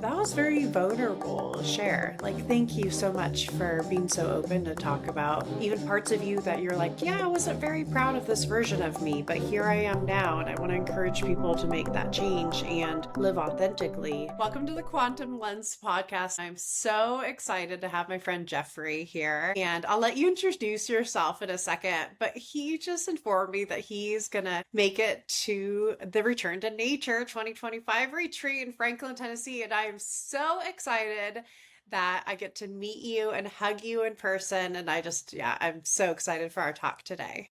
That was very vulnerable to share. Like, thank you so much for being so open to talk about even parts of you that you're like, yeah, I wasn't very proud of this version of me, but here I am now, and I want to encourage people to make that change and live authentically. Welcome to the Quantum Lens podcast. I'm so excited to have my friend Jeffrey here, and I'll let you introduce yourself in a second, but he just informed me that he's gonna make it to the Return to Nature 2025 retreat in Franklin, Tennessee, and I am so excited that I get to meet you and hug you in person. And I'm so excited for our talk today.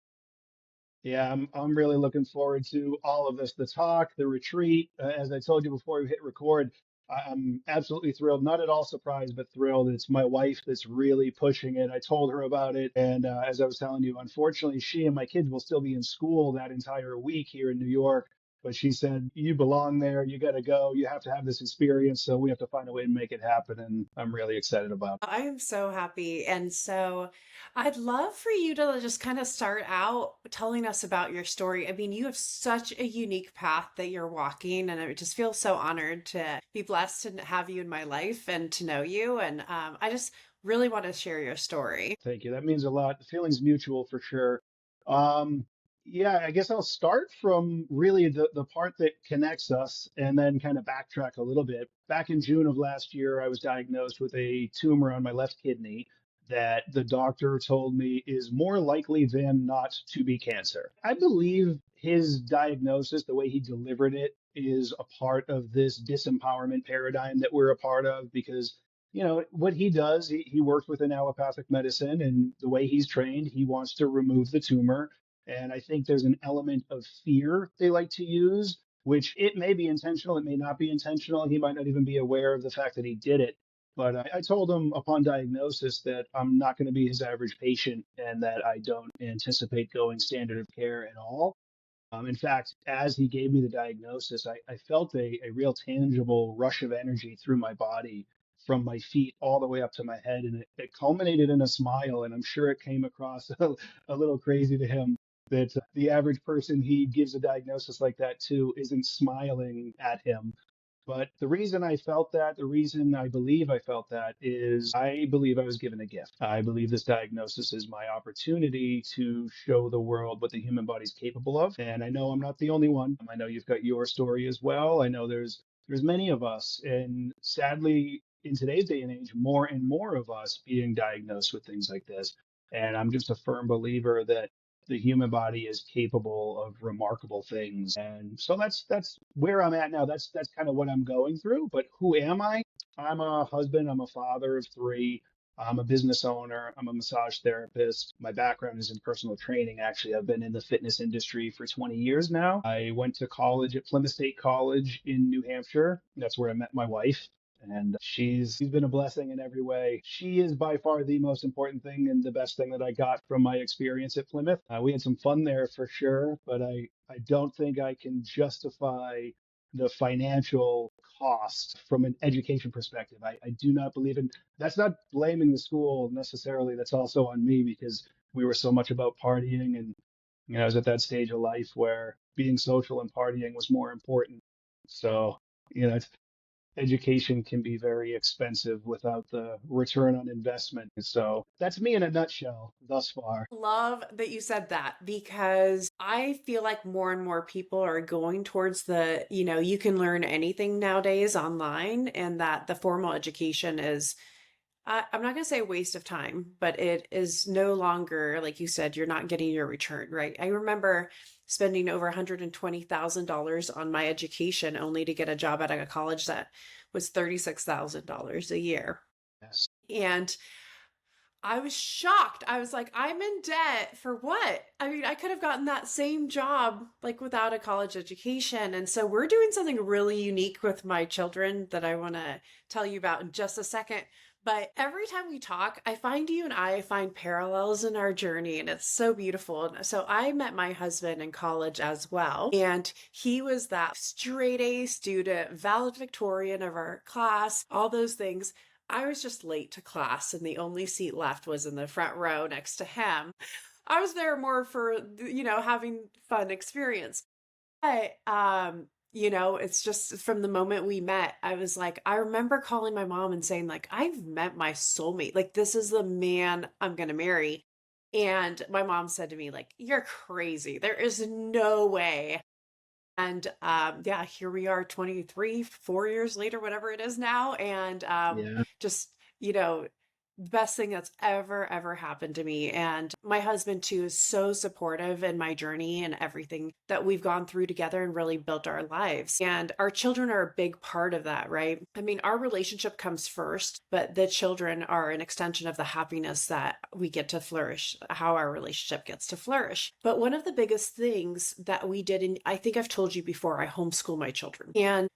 Yeah, I'm really looking forward to all of this, the talk, the retreat. As I told you before we hit record, I'm absolutely thrilled, not at all surprised, but thrilled. It's my wife that's really pushing it. I told her about it, and as I was telling you, unfortunately, she and my kids will still be in school that entire week here in New York. But she said, "You belong there. You got to go. You have to have this experience. So we have to find a way to make it happen." And I'm really excited about it. I am so happy. And so I'd love for you to just kind of start out telling us about your story. I mean, you have such a unique path that you're walking, and I just feel so honored to be blessed to have you in my life and to know you. And I just really want to share your story. Thank you. That means a lot. The feeling's mutual for sure. Um, yeah, I guess I'll start from really the part that connects us and then kind of backtrack a little bit. Back in June of last year, I was diagnosed with a tumor on my left kidney that the doctor told me is more likely than not to be cancer. I believe his diagnosis, the way he delivered it, is a part of this disempowerment paradigm that we're a part of because what he does, he works within allopathic medicine, and the way he's trained, he wants to remove the tumor. And I think there's an element of fear they like to use, which it may be intentional, it may not be intentional. He might not even be aware of the fact that he did it. But I told him upon diagnosis that I'm not going to be his average patient and that I don't anticipate going standard of care at all. In fact, as he gave me the diagnosis, I felt a real tangible rush of energy through my body from my feet all the way up to my head. And it culminated in a smile. And I'm sure it came across a little crazy to him that the average person he gives a diagnosis like that to isn't smiling at him. But the reason I felt that, the reason I believe I felt that is I believe I was given a gift. I believe this diagnosis is my opportunity to show the world what the human body's capable of. And I know I'm not the only one. I know you've got your story as well. I know there's many of us. And sadly, in today's day and age, more and more of us being diagnosed with things like this. And I'm just a firm believer that the human body is capable of remarkable things. And so that's where I'm at now. That's kind of what I'm going through. But who am I? I'm a husband, I'm a father of three. I'm a business owner. I'm a massage therapist. My background is in personal training. Actually, I've been in the fitness industry for 20 years now. I went to college at Plymouth State College in New Hampshire. That's where I met my wife, and she's been a blessing in every way. She is by far the most important thing and the best thing that I got from my experience at Plymouth. We had some fun there for sure, but I don't think I can justify the financial cost from an education perspective. I do not believe in that's not blaming the school necessarily. That's also on me because we were so much about partying and I was at that stage of life where being social and partying was more important. So, it's education can be very expensive without the return on investment. So that's me in a nutshell thus far. Love that you said that because I feel like more and more people are going towards you can learn anything nowadays online, and that the formal education is, I'm not going to say a waste of time, but it is no longer, like you said, you're not getting your return, right? I remember spending over $120,000 on my education only to get a job at a college that was $36,000 a year. Yes. And I was shocked. I was like, I'm in debt for what? I mean, I could have gotten that same job like without a college education. And so we're doing something really unique with my children that I want to tell you about in just a second. But every time we talk, I find you and I find parallels in our journey, and it's so beautiful. And so I met my husband in college as well, and he was that straight A student, valedictorian of our class, all those things. I was just late to class, and the only seat left was in the front row next to him. I was there more for, having fun experience. But It's just from the moment we met, I was like, I remember calling my mom and saying, like, I've met my soulmate. Like, this is the man I'm going to marry. And my mom said to me, like, you're crazy. There is no way. And yeah, here we are 23, 4 years later, whatever it is now. And Yeah. just, you know, the best thing that's ever happened to me. And my husband, too, is so supportive in my journey and everything that we've gone through together and really built our lives. And our children are a big part of that, right? I mean, our relationship comes first, but the children are an extension of the happiness that we get to flourish, how our relationship gets to flourish. But one of the biggest things that we did, and I think I've told you before, I homeschool my children. And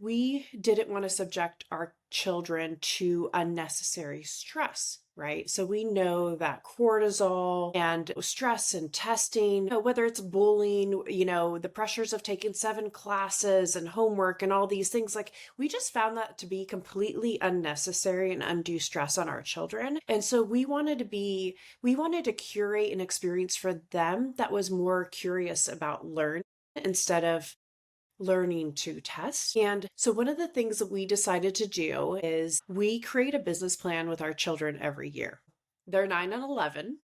we didn't want to subject our children to unnecessary stress, right? So we know that cortisol and stress and testing, whether it's bullying, the pressures of taking 7 classes and homework and all these things, like we just found that to be completely unnecessary and undue stress on our children. And so we wanted to curate an experience for them that was more curious about learning instead of learning to test. And so one of the things that we decided to do is we create a business plan with our children every year. They're 9 and 11,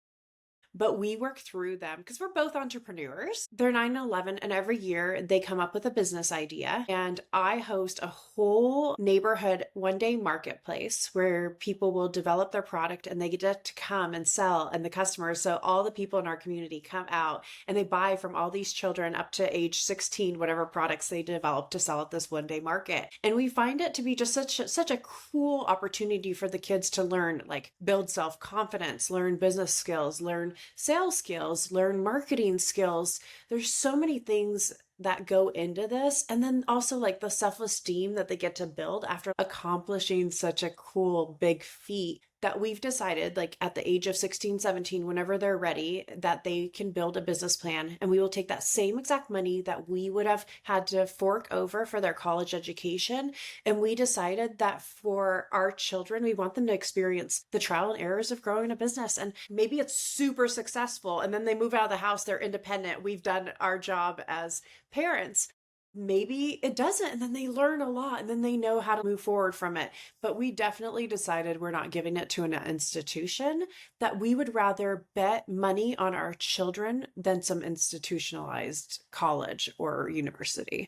but we work through them because we're both entrepreneurs. They're 9 and 11, and every year they come up with a business idea. And I host a whole neighborhood 1 day marketplace where people will develop their product and they get to come and sell, and the customers. So all the people in our community come out and they buy from all these children up to age 16, whatever products they develop to sell at this 1 day market. And we find it to be just such a cool opportunity for the kids to learn, like build self-confidence, learn business skills, learn sales skills, learn marketing skills. There's so many things that go into this. And then also like the self-esteem that they get to build after accomplishing such a cool big feat, that we've decided, like at the age of 16, 17, whenever they're ready, that they can build a business plan. And we will take that same exact money that we would have had to fork over for their college education. And we decided that for our children, we want them to experience the trial and errors of growing a business. And maybe it's super successful, and then they move out of the house, they're independent. We've done our job as parents. Maybe it doesn't, and then they learn a lot and then they know how to move forward from it. But we definitely decided we're not giving it to an institution, that we would rather bet money on our children than some institutionalized college or university.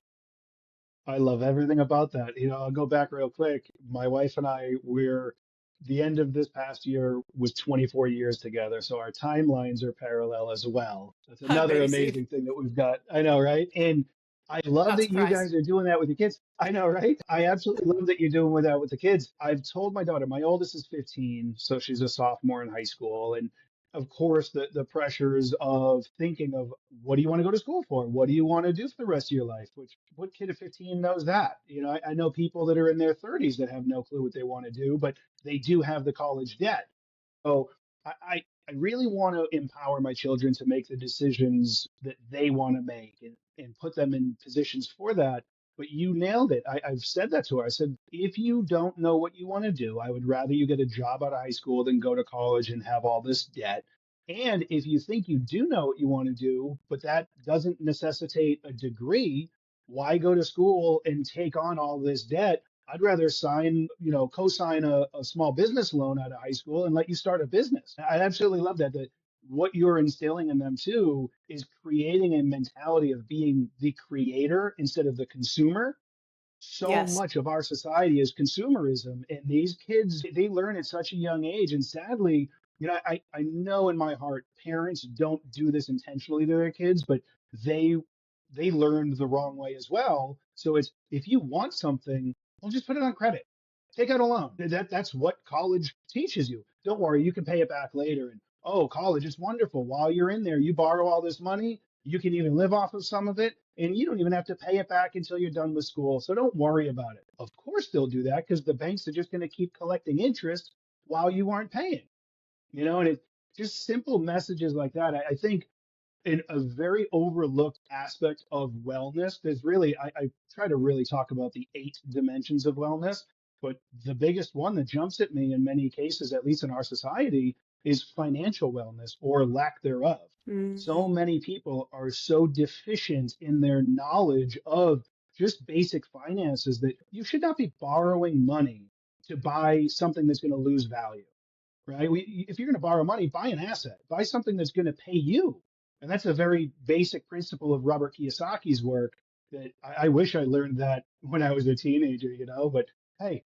I love everything about that. I'll go back real quick. My wife and I, the end of this past year was 24 years together. So our timelines are parallel as well. That's another Amazing. amazing thing that we've got. I know, right? And I love Not that you surprised. guys are doing that with your kids. I know, right? I absolutely love that you're doing that with the kids. I've told my daughter, my oldest is 15, so she's a sophomore in high school. And of course, the pressures of thinking of what do you want to go to school for? What do you want to do for the rest of your life? Which what kid at 15 knows that? I know people that are in their 30s that have no clue what they want to do, but they do have the college debt. So I really want to empower my children to make the decisions that they want to make and put them in positions for that. But you nailed it. I've said that to her. I said, if you don't know what you want to do, I would rather you get a job out of high school than go to college and have all this debt. And if you think you do know what you want to do, but that doesn't necessitate a degree, why go to school and take on all this debt? I'd rather co-sign a small business loan out of high school and let you start a business. I absolutely love that. That what you're instilling in them too is creating a mentality of being the creator instead of the consumer. So Yes. much of our society is consumerism, and these kids, they learn at such a young age. And sadly, I know in my heart parents don't do this intentionally to their kids, but they they learned the wrong way as well. So it's, if you want something, well, just put it on credit, take out a loan. That's what college teaches you. Don't worry, you can pay it back later. And oh, college is wonderful. While you're in there, you borrow all this money, you can even live off of some of it, and you don't even have to pay it back until you're done with school. So don't worry about it. Of course, they'll do that because the banks are just going to keep collecting interest while you aren't paying. And it's just simple messages like that. I think in a very overlooked aspect of wellness, there's really, I try to really talk about the 8 dimensions of wellness, but the biggest one that jumps at me in many cases, at least in our society, is financial wellness or lack thereof. So Mm. many people are so deficient in their knowledge of just basic finances that you should not be borrowing money to buy something that's going to lose value, right? If you're going to borrow money, buy an asset, buy something that's going to pay you. And that's a very basic principle of Robert Kiyosaki's work that I wish I learned that when I was a teenager, but hey,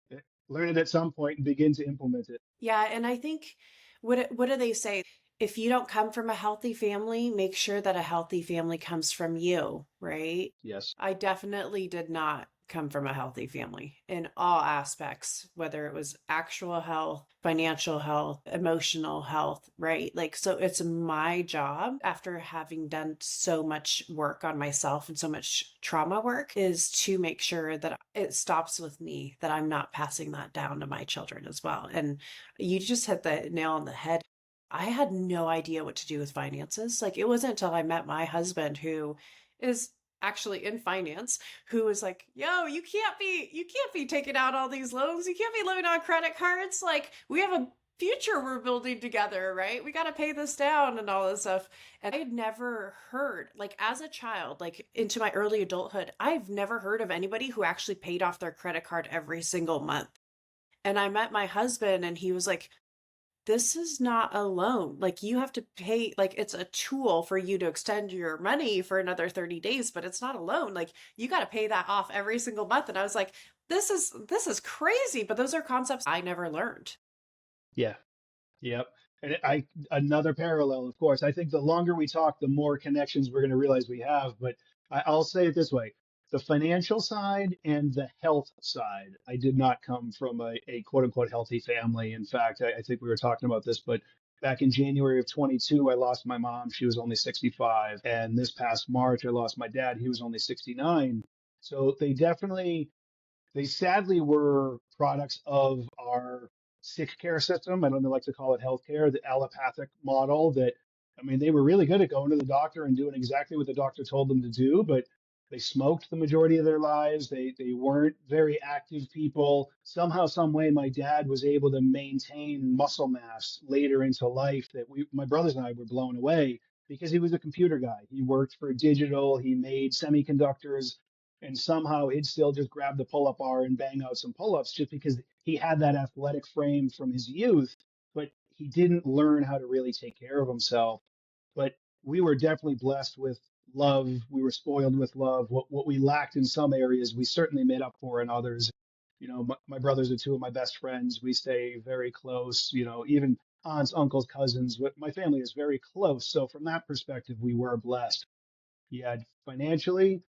learn it at some point and begin to implement it. Yeah, and I think what do they say? If you don't come from a healthy family, make sure that a healthy family comes from you, right? Yes. I definitely did not come from a healthy family in all aspects, whether it was actual health, financial health, emotional health, right? Like, so it's my job after having done so much work on myself and so much trauma work is to make sure that it stops with me, that I'm not passing that down to my children as well. And you just hit the nail on the head. I had no idea what to do with finances. Like, it wasn't until I met my husband, who is actually in finance, who was like, yo, you can't be taking out all these loans. You can't be living on credit cards. Like, we have a future we're building together, right? We got to pay this down and all this stuff. And I had never heard, like, as a child, like into my early adulthood, I've never heard of anybody who actually paid off their credit card every single month. And I met my husband and he was like, this is not a loan. Like, you have to pay, like, it's a tool for you to extend your money for another 30 days, but it's not a loan. Like, you got to pay that off every single month. And I was like, this is crazy, but those are concepts I never learned. Yeah. Yep. And another parallel, of course. I think the longer we talk, the more connections we're going to realize we have. But I'll say it this way: the financial side and the health side. I did not come from a quote unquote healthy family. In fact, I think we were talking about this, but back in January of 22, I lost my mom. She was only 65. And this past March, I lost my dad. He was only 69. So they sadly were products of our sick care system. I don't like to call it healthcare, the allopathic model that, I mean, they were really good at going to the doctor and doing exactly what the doctor told them to do, but they smoked the majority of their lives. They weren't very active people. Somehow, some way, my dad was able to maintain muscle mass later into life that my brothers and I were blown away because he was a computer guy. He worked for digital, he made semiconductors, and somehow he'd still just grab the pull-up bar and bang out some pull-ups just because he had that athletic frame from his youth, but he didn't learn how to really take care of himself. But we were definitely blessed with love. We were spoiled with love. What we lacked in some areas, we certainly made up for in others. My brothers are two of my best friends. We stay very close, even aunts, uncles, cousins. My family is very close. So from that perspective, we were blessed. Yeah, financially,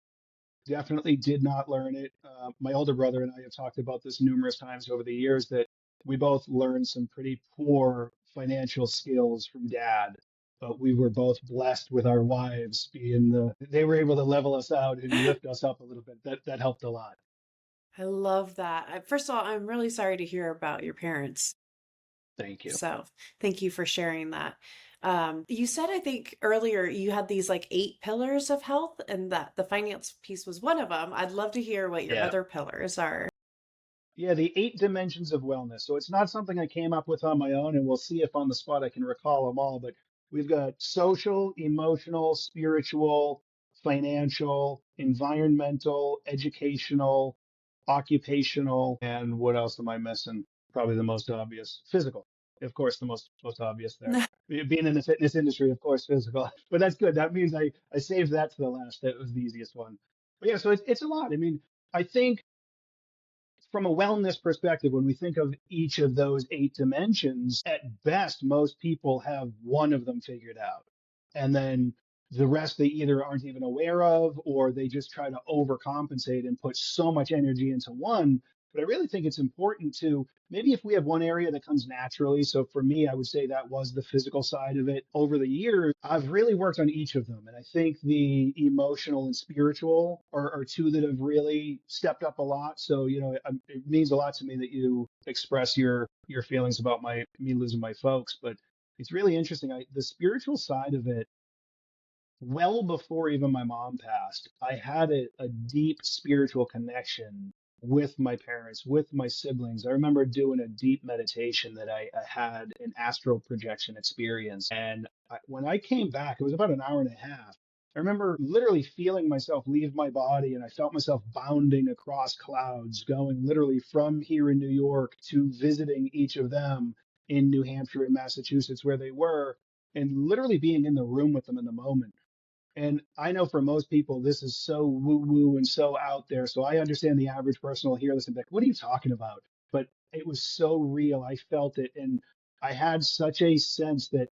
definitely did not learn it. My older brother and I have talked about this numerous times over the years that we both learned some pretty poor financial skills from dad, but we were both blessed with our wives they were able to level us out and lift us up a little bit. That helped a lot. I love that. First of all, I'm really sorry to hear about your parents. Thank you. So thank you for sharing that. You said, I think earlier, you had these like 8 pillars of health and that the finance piece was one of them. I'd love to hear what your Yeah. other pillars are. Yeah, the 8 dimensions of wellness. So it's not something I came up with on my own, and we'll see if on the spot I can recall them all. But we've got social, emotional, spiritual, financial, environmental, educational, occupational, and what else am I missing? Probably the most obvious, physical. Of course, the most obvious there. Being in the fitness industry, of course, physical. But that's good. That means I saved that to the last. That was the easiest one. But yeah, so it's a lot. I mean, I think from a wellness perspective, when we think of each of those 8 dimensions, at best, most people have one of them figured out. And then the rest they either aren't even aware of or they just try to overcompensate and put so much energy into one. But I really think it's important to maybe if we have one area that comes naturally. So for me, I would say that was the physical side of it. Over the years, I've really worked on each of them. And I think the emotional and spiritual are two that have really stepped up a lot. So, it means a lot to me that you express your feelings about me losing my folks. But it's really interesting. The spiritual side of it, well before even my mom passed, I had a deep spiritual connection with my parents, with my siblings. I remember doing a deep meditation that I had an astral projection experience. And when I came back, it was about an hour and a half. I remember literally feeling myself leave my body, and I felt myself bounding across clouds, going literally from here in New York to visiting each of them in New Hampshire and Massachusetts where they were, and literally being in the room with them in the moment. And I know for most people, this is so woo woo and so out there. So I understand the average person will hear this and be like, what are you talking about? But it was so real. I felt it. And I had such a sense that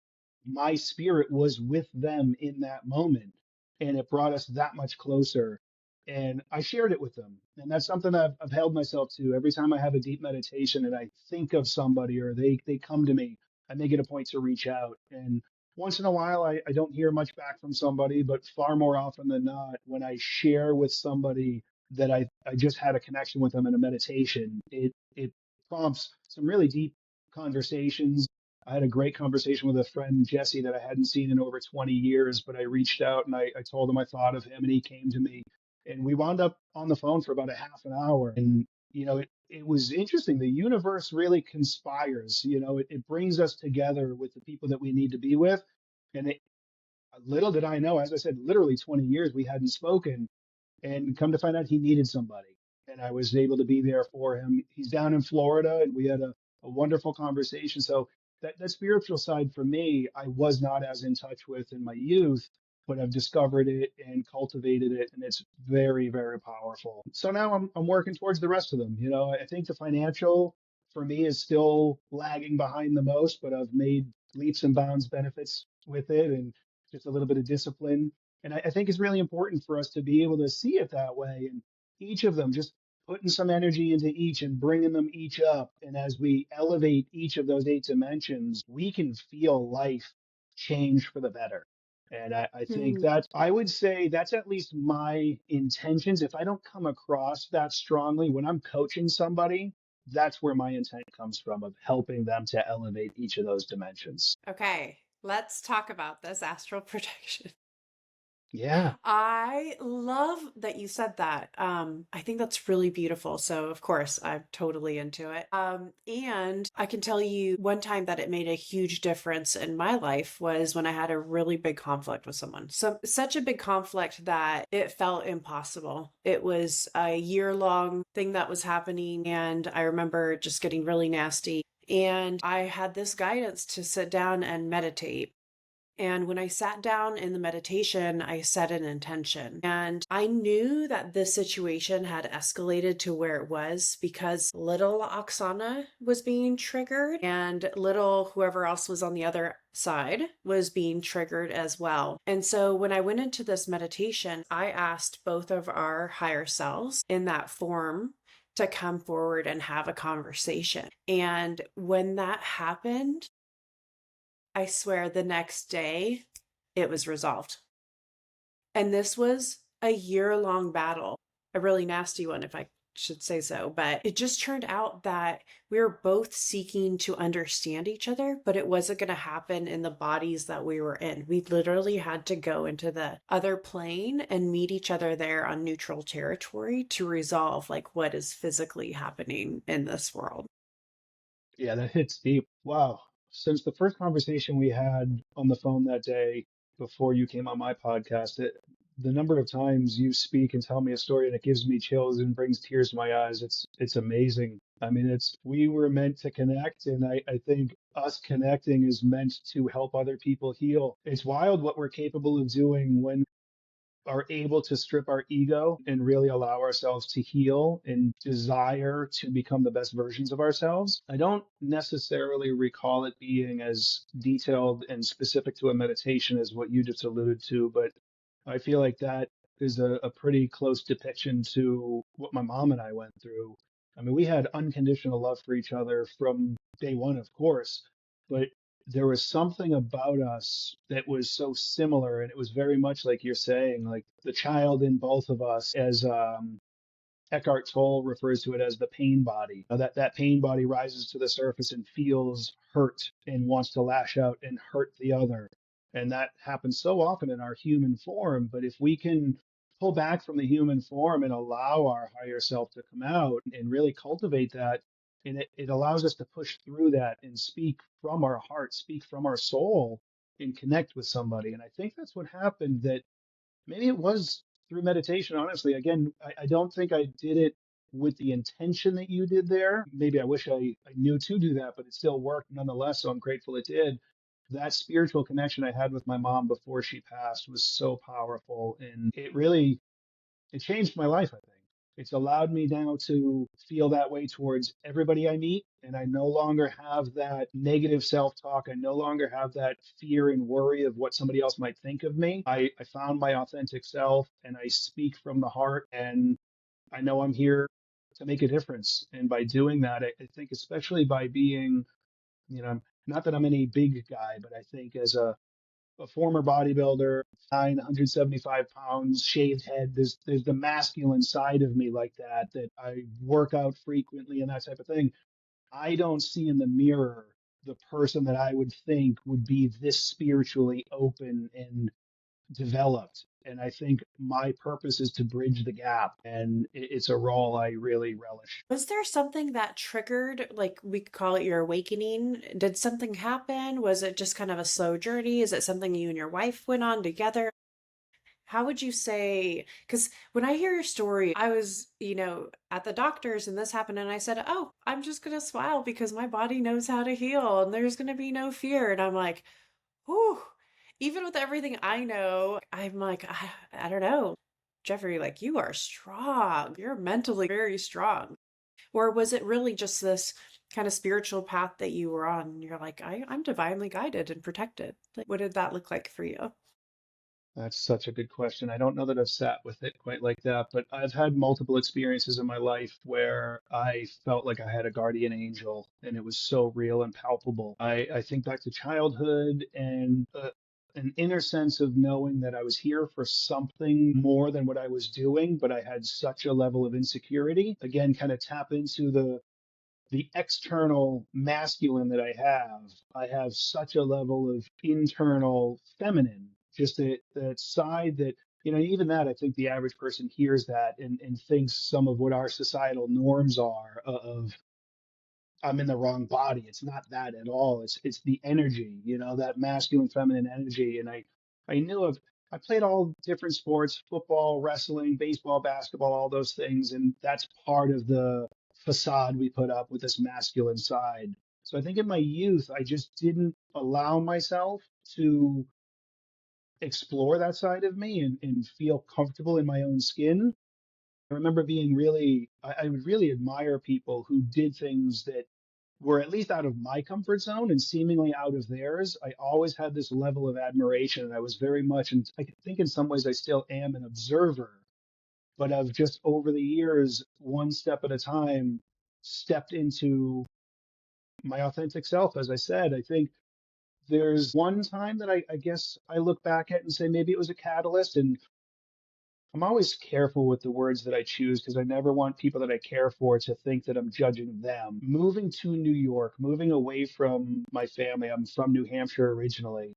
my spirit was with them in that moment. And it brought us that much closer. And I shared it with them. And that's something I've held myself to. Every time I have a deep meditation and I think of somebody or they come to me, I make it a point to reach out. And once in a while, I don't hear much back from somebody, but far more often than not, when I share with somebody that I just had a connection with them in a meditation, it prompts some really deep conversations. I had a great conversation with a friend, Jesse, that I hadn't seen in over 20 years, but I reached out and I told him I thought of him and he came to me. And we wound up on the phone for about a half an hour. And, it was interesting. The universe really conspires, it brings us together with the people that we need to be with. And little did I know, as I said, literally 20 years we hadn't spoken, and come to find out he needed somebody. And I was able to be there for him. He's down in Florida, and we had a wonderful conversation. So that spiritual side for me, I was not as in touch with in my youth, but I've discovered it and cultivated it, and it's very, very powerful. So now I'm working towards the rest of them. I think the financial for me is still lagging behind the most, but I've made leaps and bounds benefits with it, and just a little bit of discipline. And I think it's really important for us to be able to see it that way. And each of them, just putting some energy into each and bringing them each up. And as we elevate each of those 8 dimensions, we can feel life change for the better. And I think Hmm. that I would say that's at least my intentions. If I don't come across that strongly when I'm coaching somebody, that's where my intent comes from, of helping them to elevate each of those dimensions. Okay, let's talk about this astral projection. Yeah. I love that you said that. I think that's really beautiful. So, of course, I'm totally into it. And I can tell you one time that it made a huge difference in my life was when I had a really big conflict with someone. So, such a big conflict that it felt impossible. It was a year-long thing that was happening, and I remember just getting really nasty. And I had this guidance to sit down and meditate. And when I sat down in the meditation, I set an intention. And I knew that this situation had escalated to where it was because little Oksana was being triggered and little whoever else was on the other side was being triggered as well. And so when I went into this meditation, I asked both of our higher selves in that form to come forward and have a conversation. And when that happened, I swear the next day it was resolved. And this was a year-long battle, a really nasty one, if I should say so. But it just turned out that we were both seeking to understand each other, but it wasn't going to happen in the bodies that we were in. We literally had to go into the other plane and meet each other there on neutral territory to resolve like what is physically happening in this world. Yeah, that hits deep. Wow. Since the first conversation we had on the phone that day before you came on my podcast, the number of times you speak and tell me a story and it gives me chills and brings tears to my eyes, it's amazing. I mean, we were meant to connect, and I think us connecting is meant to help other people heal. It's wild what we're capable of doing when are able to strip our ego and really allow ourselves to heal and desire to become the best versions of ourselves. I don't necessarily recall it being as detailed and specific to a meditation as what you just alluded to, but I feel like that is a pretty close depiction to what my mom and I went through. I mean, we had unconditional love for each other from day one, of course, but there was something about us that was so similar, and it was very much like you're saying, like the child in both of us, as Eckhart Tolle refers to it as the pain body. That pain body rises to the surface and feels hurt and wants to lash out and hurt the other. And that happens so often in our human form. But if we can pull back from the human form and allow our higher self to come out and really cultivate that. And it allows us to push through that and speak from our heart, speak from our soul, and connect with somebody. And I think that's what happened, that maybe it was through meditation, honestly. Again, I don't think I did it with the intention that you did there. Maybe I wish I knew to do that, but it still worked nonetheless. So I'm grateful it did. That spiritual connection I had with my mom before she passed was so powerful. And it really, it changed my life, I think. It's allowed me now to feel that way towards everybody I meet. And I no longer have that negative self talk. I no longer have that fear and worry of what somebody else might think of me. I found my authentic self and I speak from the heart. And I know I'm here to make a difference. And by doing that, I think, especially by being, not that I'm any big guy, but I think as a former bodybuilder, 175 pounds, shaved head. There's the masculine side of me like that, that I work out frequently and that type of thing. I don't see in the mirror the person that I would think would be this spiritually open and developed. And I think my purpose is to bridge the gap, and it's a role I really relish. Was there something that triggered, like we could call it your awakening? Did something happen? Was it just kind of a slow journey? Is it something you and your wife went on together? How would you say? Because when I hear your story, I was, at the doctor's and this happened, and I said, "Oh, I'm just going to smile because my body knows how to heal and there's going to be no fear." And I'm like, whew, even with everything I know, I'm like, I don't know. Jeffrey, like, you are strong. You're mentally very strong. Or was it really just this kind of spiritual path that you were on? And you're like, I'm divinely guided and protected. Like, what did that look like for you? That's such a good question. I don't know that I've sat with it quite like that, but I've had multiple experiences in my life where I felt like I had a guardian angel and it was so real and palpable. I think back to childhood and an inner sense of knowing that I was here for something more than what I was doing, but I had such a level of insecurity. Again, kind of tap into the external masculine that I have such a level of internal feminine, just that side that, even that, I think the average person hears that and thinks some of what our societal norms are of I'm in the wrong body. It's not that at all. It's the energy, that masculine, feminine energy. And I knew I played all different sports, football, wrestling, baseball, basketball, all those things, and that's part of the facade we put up with this masculine side. So I think in my youth, I just didn't allow myself to explore that side of me and feel comfortable in my own skin. I remember being really, I would really admire people who did things that were at least out of my comfort zone and seemingly out of theirs. I always had this level of admiration. And I was very much, and I think in some ways I still am an observer, but I've just over the years, one step at a time, stepped into my authentic self. As I said, I think there's one time that I guess I look back at and say maybe it was a catalyst. And I'm always careful with the words that I choose because I never want people that I care for to think that I'm judging them. Moving to New York, moving away from my family, I'm from New Hampshire originally.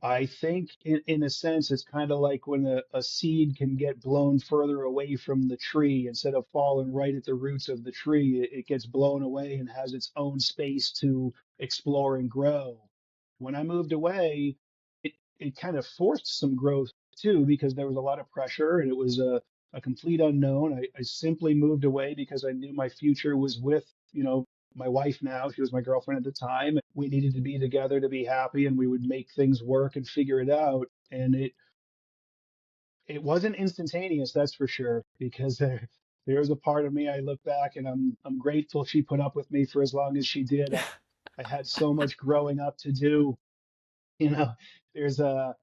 I think, in a sense, it's kind of like when a seed can get blown further away from the tree instead of falling right at the roots of the tree. It gets blown away and has its own space to explore and grow. When I moved away, it kind of forced some growth too because there was a lot of pressure and it was a complete unknown. I simply moved away because I knew my future was with, my wife now. She was my girlfriend at the time. We needed to be together to be happy and we would make things work and figure it out. And it wasn't instantaneous, that's for sure, because there's a part of me I look back and I'm grateful she put up with me for as long as she did. I had so much growing up to do. You know, there's a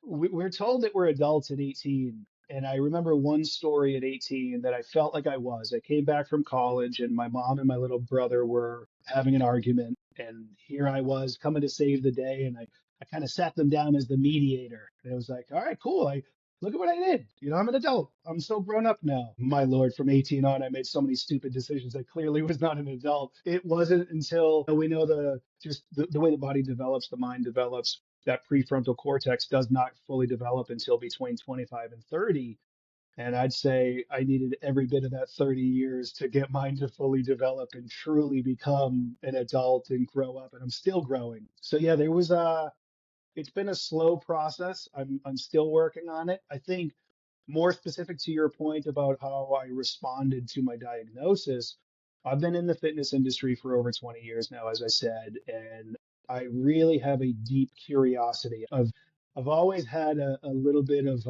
we're told that we're adults at 18. And I remember one story at 18 that I felt like I was. I came back from college and my mom and my little brother were having an argument. And here I was coming to save the day. And I kind of sat them down as the mediator. And it was like, all right, cool. Look at what I did. I'm an adult. I'm so grown up now. My Lord, from 18 on, I made so many stupid decisions. I clearly was not an adult. It wasn't until we know the way the body develops, the mind develops, that prefrontal cortex does not fully develop until between 25 and 30. And I'd say I needed every bit of that 30 years to get mine to fully develop and truly become an adult and grow up. And I'm still growing. So yeah, it's been a slow process. I'm still working on it. I think more specific to your point about how I responded to my diagnosis, I've been in the fitness industry for over 20 years now, as I said, and I really have a deep curiosity. I've always had a little bit of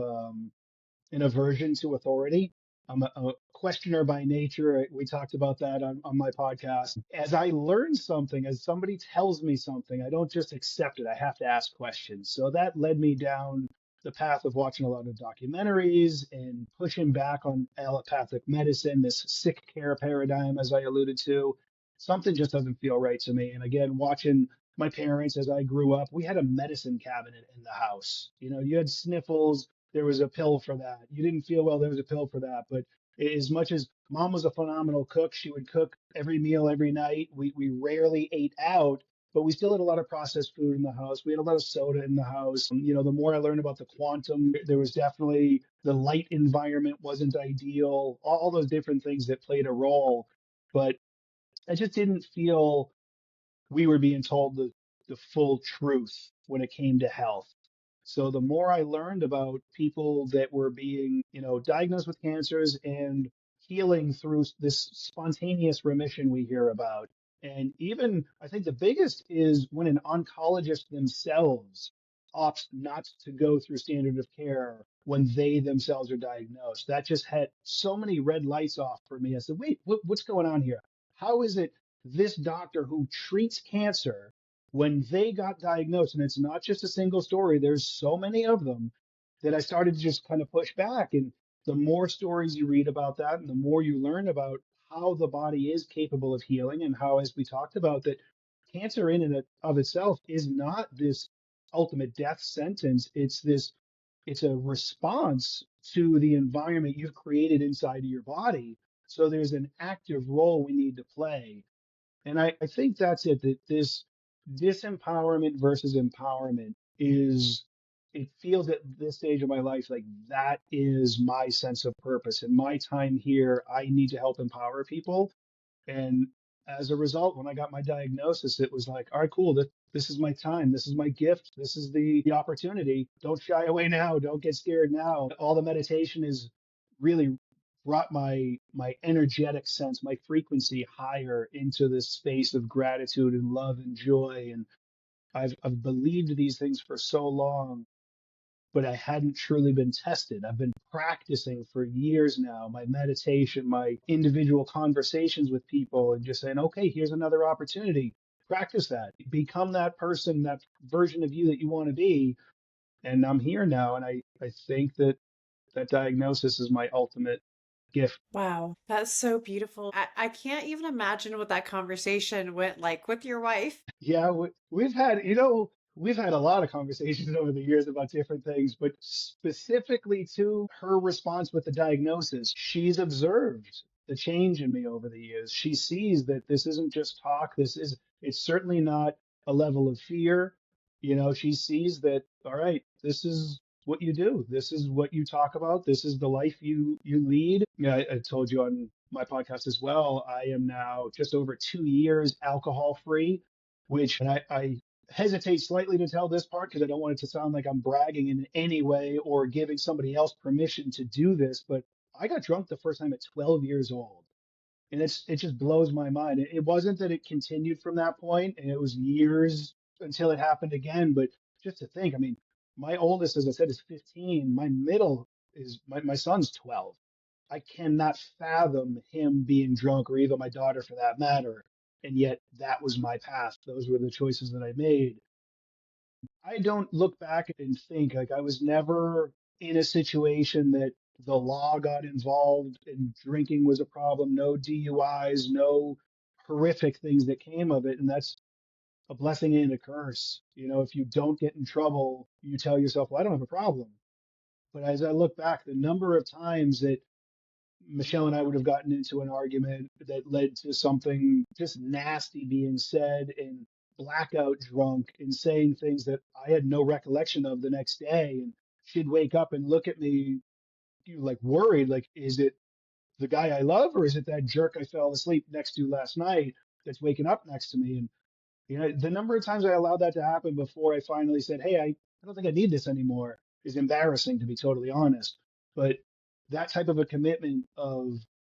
an aversion to authority. I'm a questioner by nature. We talked about that on my podcast. As I learn something, as somebody tells me something, I don't just accept it. I have to ask questions. So that led me down the path of watching a lot of documentaries and pushing back on allopathic medicine, this sick care paradigm, as I alluded to. Something just doesn't feel right to me. And again, watching my parents as I grew up, we had a medicine cabinet in the house. You know, you had sniffles, there was a pill for that. You didn't feel well, there was a pill for that. But as much as mom was a phenomenal cook, she would cook every meal every night. We rarely ate out, but we still had a lot of processed food in the house. We had a lot of soda in the house. You know, the more I learned about the quantum, there was definitely the light environment wasn't ideal, all those different things that played a role. But I just didn't feel we were being told the full truth when it came to health. So the more I learned about people that were being, diagnosed with cancers and healing through this spontaneous remission we hear about. And even I think the biggest is when an oncologist themselves opts not to go through standard of care when they themselves are diagnosed. That just had so many red lights off for me. I said, wait, what's going on here? How is it this doctor who treats cancer when they got diagnosed, and it's not just a single story, there's so many of them that I started to just kind of push back. And the more stories you read about that, and the more you learn about how the body is capable of healing, and how, as we talked about, that cancer in and of itself is not this ultimate death sentence. It's a response to the environment you've created inside of your body. So there's an active role we need to play. And I think that's it, that this disempowerment versus empowerment is, it feels at this stage of my life like that is my sense of purpose. In my time here, I need to help empower people. And as a result, when I got my diagnosis, it was like, all right, cool. This is my time. This is my gift. This is the opportunity. Don't shy away now. Don't get scared now. All the meditation is really brought my energetic sense, my frequency higher into this space of gratitude and love and joy. And I've believed these things for so long, but I hadn't truly been tested. I've been practicing for years now, my meditation, my individual conversations with people, and just saying, okay, here's another opportunity. Practice that. Become that person, that version of you that you want to be. And I'm here now. And I think that that diagnosis is my ultimate gift. Wow, that's so beautiful. I can't even imagine what that conversation went like with your wife. Yeah, we've had a lot of conversations over the years about different things, but specifically to her response with the diagnosis, she's observed the change in me over the years. She sees that this isn't just talk. It's certainly not a level of fear. She sees that, all right, this is what you do. This is what you talk about. This is the life you lead. Yeah, I told you on my podcast as well, I am now just over 2 years alcohol free, which, and I hesitate slightly to tell this part because I don't want it to sound like I'm bragging in any way or giving somebody else permission to do this, but I got drunk the first time at 12 years old. And it just blows my mind. It wasn't that it continued from that point, and it was years until it happened again. But just to think, I mean, my oldest, as I said, is 15. My middle is my son's 12. I cannot fathom him being drunk, or even my daughter for that matter. And yet that was my path. Those were the choices that I made. I don't look back and think like I was never in a situation that the law got involved and drinking was a problem, no DUIs, no horrific things that came of it. And that's a blessing and a curse. If you don't get in trouble, you tell yourself, well, I don't have a problem. But as I look back, the number of times that Michelle and I would have gotten into an argument that led to something just nasty being said, and blackout drunk and saying things that I had no recollection of the next day. And she'd wake up and look at me you like worried, like, is it the guy I love, or is it that jerk I fell asleep next to last night that's waking up next to me? And the number of times I allowed that to happen before I finally said, "Hey, I don't think I need this anymore," is embarrassing, to be totally honest. But that type of a commitment of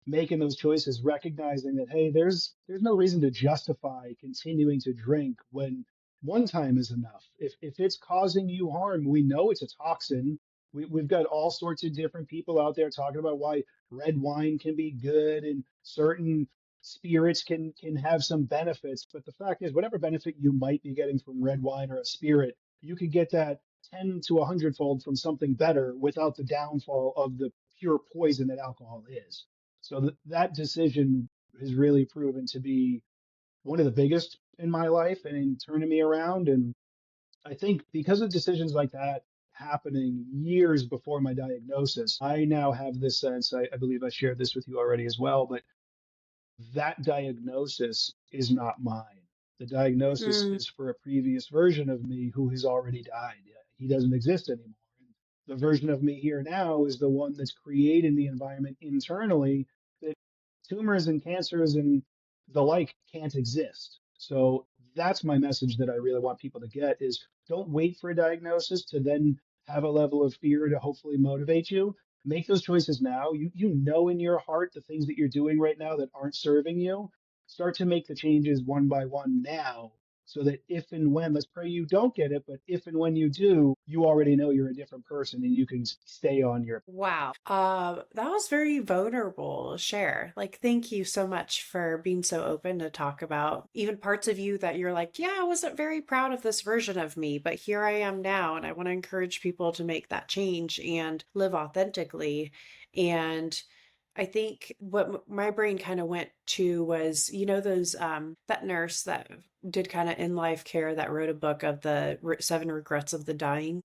making those choices, recognizing that, hey, there's no reason to justify continuing to drink when one time is enough. If it's causing you harm, we know it's a toxin. We've got all sorts of different people out there talking about why red wine can be good and certain spirits can have some benefits, but the fact is, whatever benefit you might be getting from red wine or a spirit, you could get that 10 to 100-fold from something better without the downfall of the pure poison that alcohol is. So that decision has really proven to be one of the biggest in my life and in turning me around. And I think because of decisions like that happening years before my diagnosis, I now have this sense, I believe I shared this with you already as well, but that diagnosis is not mine. The diagnosis Mm, is for a previous version of me who has already died. He doesn't exist anymore. The version of me here now is the one that's creating the environment internally that tumors and cancers and the like can't exist. So that's my message that I really want people to get is don't wait for a diagnosis to then have a level of fear to hopefully motivate you. Make those choices now. You know in your heart the things that you're doing right now that aren't serving you. Start to make the changes one by one now so that if and when, let's pray you don't get it, but if and when you do, you already know you're a different person and you can stay on your. wow. That was very vulnerable share. Like, thank you so much for being so open to talk about even parts of you that you're like, yeah, I wasn't very proud of this version of me, but here I am now. And I want to encourage people to make that change and live authentically. And I think what my brain kind of went to was, those that nurse that did kind of in life care that wrote a book of the seven regrets of the dying.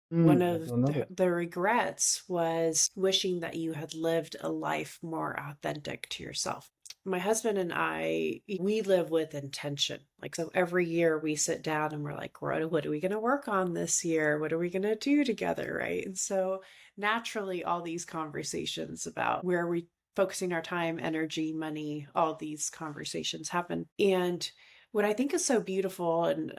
One I of don't know. the regrets was wishing that you had lived a life more authentic to yourself. My husband and I, we live with intention. Like, so every year we sit down and we're like, what are we going to work on this year? What are we going to do together? Right. And so naturally, all these conversations about where we focusing our time, energy, money, all these conversations happen. And what I think is so beautiful, and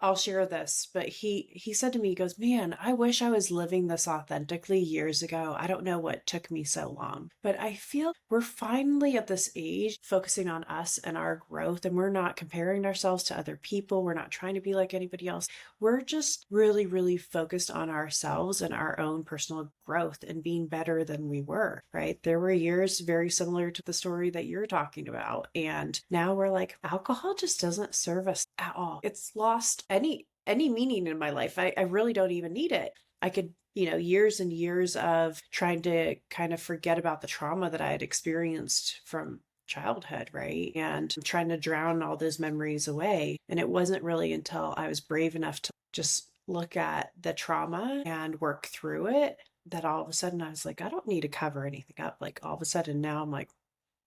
I'll share this, but he said to me, he goes, "Man, I wish I was living this authentically years ago. I don't know what took me so long." But I feel we're finally at this age focusing on us and our growth, and we're not comparing ourselves to other people. We're not trying to be like anybody else. We're just really, really focused on ourselves and our own personal growth and being better than we were, right? There were years very similar to the story that you're talking about. And now we're like, alcohol just doesn't serve us at all. It's lost any meaning in my life. I really don't even need it. I could, years and years of trying to kind of forget about the trauma that I had experienced from childhood, right? And trying to drown all those memories away. And it wasn't really until I was brave enough to just look at the trauma and work through it that all of a sudden I was like, I don't need to cover anything up. Like, all of a sudden now I'm like,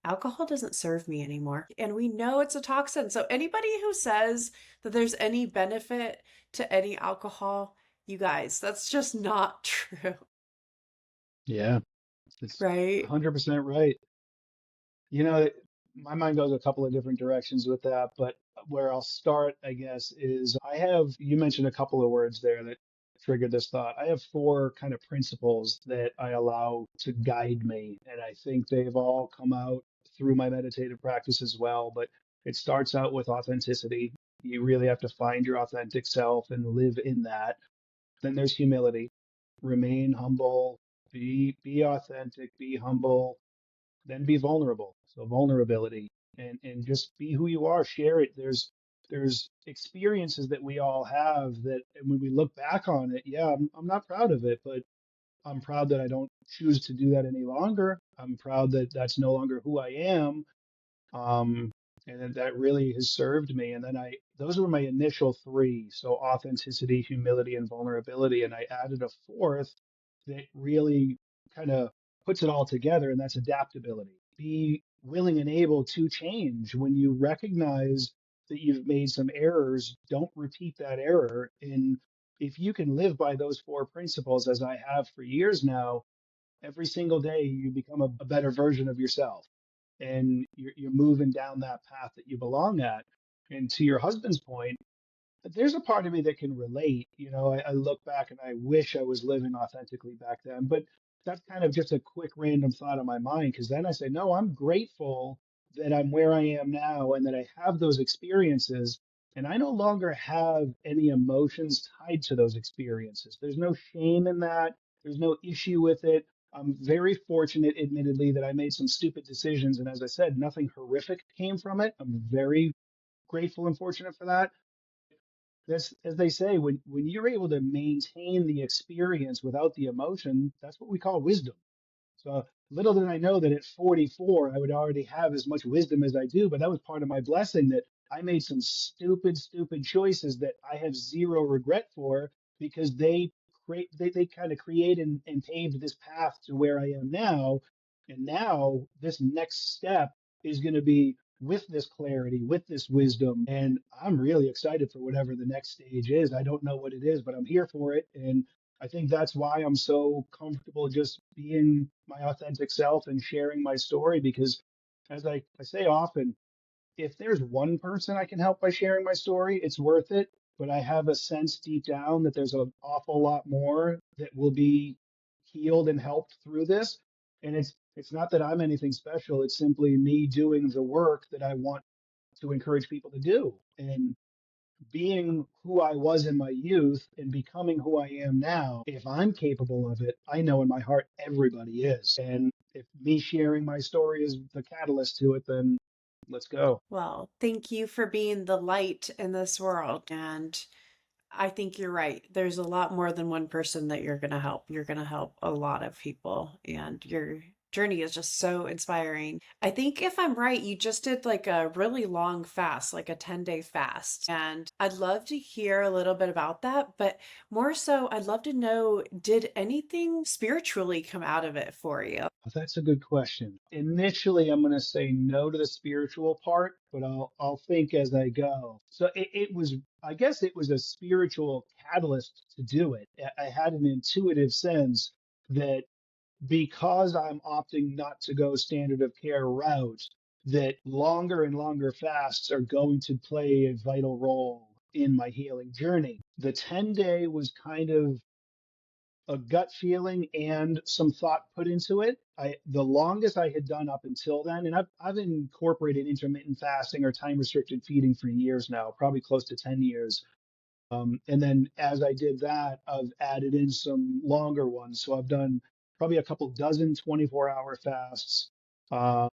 alcohol doesn't serve me anymore. And we know it's a toxin. So anybody who says that there's any benefit to any alcohol, you guys, that's just not true, Yeah, it's right? 100% right. You know, my mind goes a couple of different directions with that, but where I'll start, I guess, is you mentioned a couple of words there that triggered this thought. I have four kind of principles that I allow to guide me, and I think they've all come out through my meditative practice as well. But it starts out with authenticity. You really have to find your authentic self and live in that. Then there's humility. Remain humble, be authentic, be humble, then be vulnerable. So vulnerability and just be who you are, share it. There's experiences that we all have that and when we look back on it, yeah, I'm not proud of it, but I'm proud that I don't choose to do that any longer. I'm proud that that's no longer who I am. Um, and that really has served me. And then those were my initial three. So authenticity, humility, and vulnerability. And I added a fourth that really kind of puts it all together, and that's adaptability. Be willing and able to change when you recognize that you've made some errors. Don't repeat that error. And if you can live by those four principles, as I have for years now, Every single day, you become a better version of yourself, and you're moving down that path that you belong at. And to your husband's point, there's a part of me that can relate. I look back and I wish I was living authentically back then, but that's kind of just a quick random thought on my mind. Because then I say, no, I'm grateful that I'm where I am now and that I have those experiences. And I no longer have any emotions tied to those experiences. There's no shame in that, there's no issue with it. I'm very fortunate, admittedly, that I made some stupid decisions. And as I said, nothing horrific came from it. I'm very grateful and fortunate for that. That's, as they say, when you're able to maintain the experience without the emotion, that's what we call wisdom. So little did I know that at 44, I would already have as much wisdom as I do, but that was part of my blessing, that I made some stupid, stupid choices that I have zero regret for, because they kind of created and paved this path to where I am now. And now this next step is going to be with this clarity, with this wisdom. And I'm really excited for whatever the next stage is. I don't know what it is, but I'm here for it. And I think that's why I'm so comfortable just being my authentic self and sharing my story, because as I say often, if there's one person I can help by sharing my story, it's worth it. But I have a sense deep down that there's an awful lot more that will be healed and helped through this. And it's not that I'm anything special. It's simply me doing the work that I want to encourage people to do. And being who I was in my youth and becoming who I am now, if I'm capable of it, I know in my heart everybody is. And if me sharing my story is the catalyst to it, then let's go. Well, thank you for being the light in this world. And I think you're right. There's a lot more than one person that you're going to help. You're going to help a lot of people, and your journey is just so inspiring. I think if I'm right, you just did like a really long fast, like a 10-day fast. And I'd love to hear a little bit about that, but more so, I'd love to know, did anything spiritually come out of it for you? That's a good question. Initially, I'm going to say no to the spiritual part, but I'll think as I go. So it was, I guess it was a spiritual catalyst to do it. I had an intuitive sense that because I'm opting not to go standard of care route, that longer and longer fasts are going to play a vital role in my healing journey. The 10-day was kind of a gut feeling and some thought put into it. The longest I had done up until then, and I've incorporated intermittent fasting or time restricted feeding for years now, probably close to 10 years. And then as I did that, I've added in some longer ones. So I've done probably a couple dozen 24-hour fasts, uh,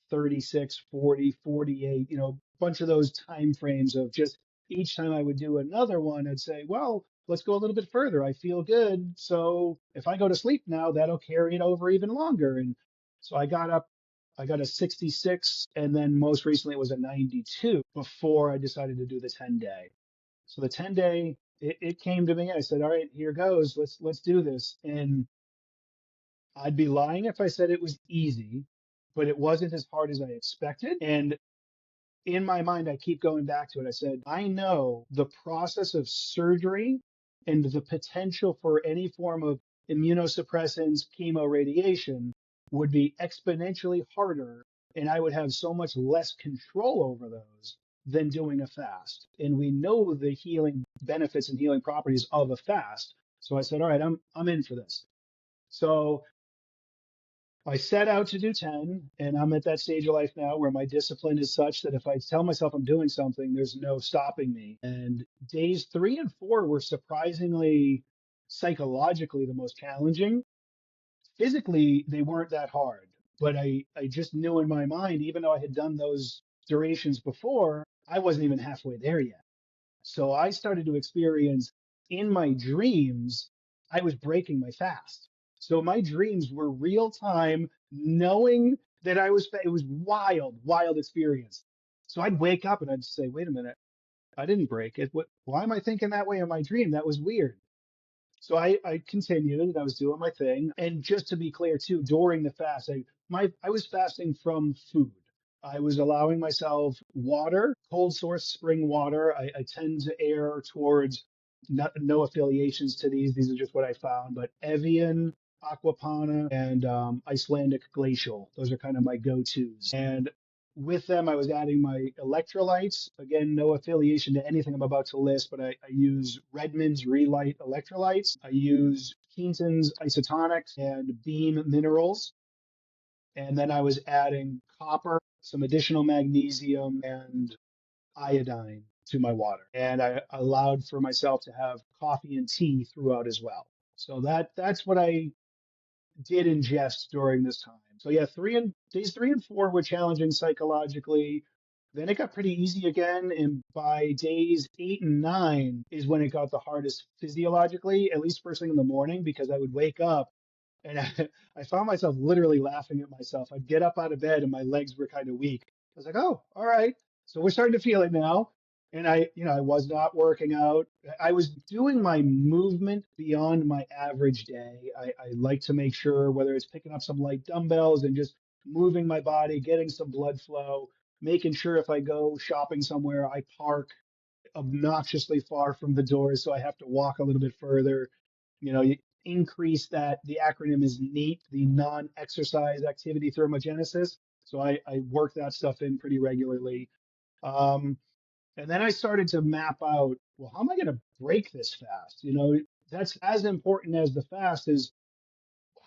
36, 40, 48, bunch of those time frames of just each time I would do another one, I'd say, well, let's go a little bit further. I feel good. So if I go to sleep now, that'll carry it over even longer. And so I got a 66, and then most recently it was a 92 before I decided to do the 10-day. So the 10-day, it came to me. I said, all right, here goes. Let's do this. And I'd be lying if I said it was easy, but it wasn't as hard as I expected. And in my mind, I keep going back to it. I said, I know the process of surgery and the potential for any form of immunosuppressants, chemo, radiation would be exponentially harder, and I would have so much less control over those than doing a fast. And we know the healing benefits and healing properties of a fast. So I said, all right, I'm in for this. So I set out to do 10, and I'm at that stage of life now where my discipline is such that if I tell myself I'm doing something, there's no stopping me. And days 3 and 4 were surprisingly psychologically the most challenging. Physically, they weren't that hard, but I just knew in my mind, even though I had done those durations before, I wasn't even halfway there yet. So I started to experience in my dreams, I was breaking my fast. So my dreams were real time, knowing that it was wild, wild experience. So I'd wake up and I'd say, wait a minute, I didn't break it. Why am I thinking that way in my dream? That was weird. So I continued and I was doing my thing. And just to be clear too, during the fast, I was fasting from food. I was allowing myself water, cold source spring water. I tend to err towards no affiliations to these. These are just what I found. But Evian, aquapana, and Icelandic glacial. Those are kind of my go-tos. And with them, I was adding my electrolytes. Again, no affiliation to anything I'm about to list, but I use Redmond's Relight electrolytes. I use Keenton's isotonics and Beam minerals. And then I was adding copper, some additional magnesium, and iodine to my water. And I allowed for myself to have coffee and tea throughout as well. So that's what I did ingest during this time. So yeah, days 3 and 4 were challenging psychologically. Then it got pretty easy again, and by days 8 and 9 is when it got the hardest physiologically, at least first thing in the morning, because I would wake up and I found myself literally laughing at myself. I'd get up out of bed and my legs were kind of weak. I was like, oh, all right. So we're starting to feel it now. And I was not working out. I was doing my movement beyond my average day. I like to make sure whether it's picking up some light dumbbells and just moving my body, getting some blood flow, making sure if I go shopping somewhere, I park obnoxiously far from the doors, so I have to walk a little bit further. You increase that. The acronym is NEAT, the non-exercise activity thermogenesis. So I work that stuff in pretty regularly. Um, and then I started to map out, well, how am I going to break this fast? That's as important as the fast is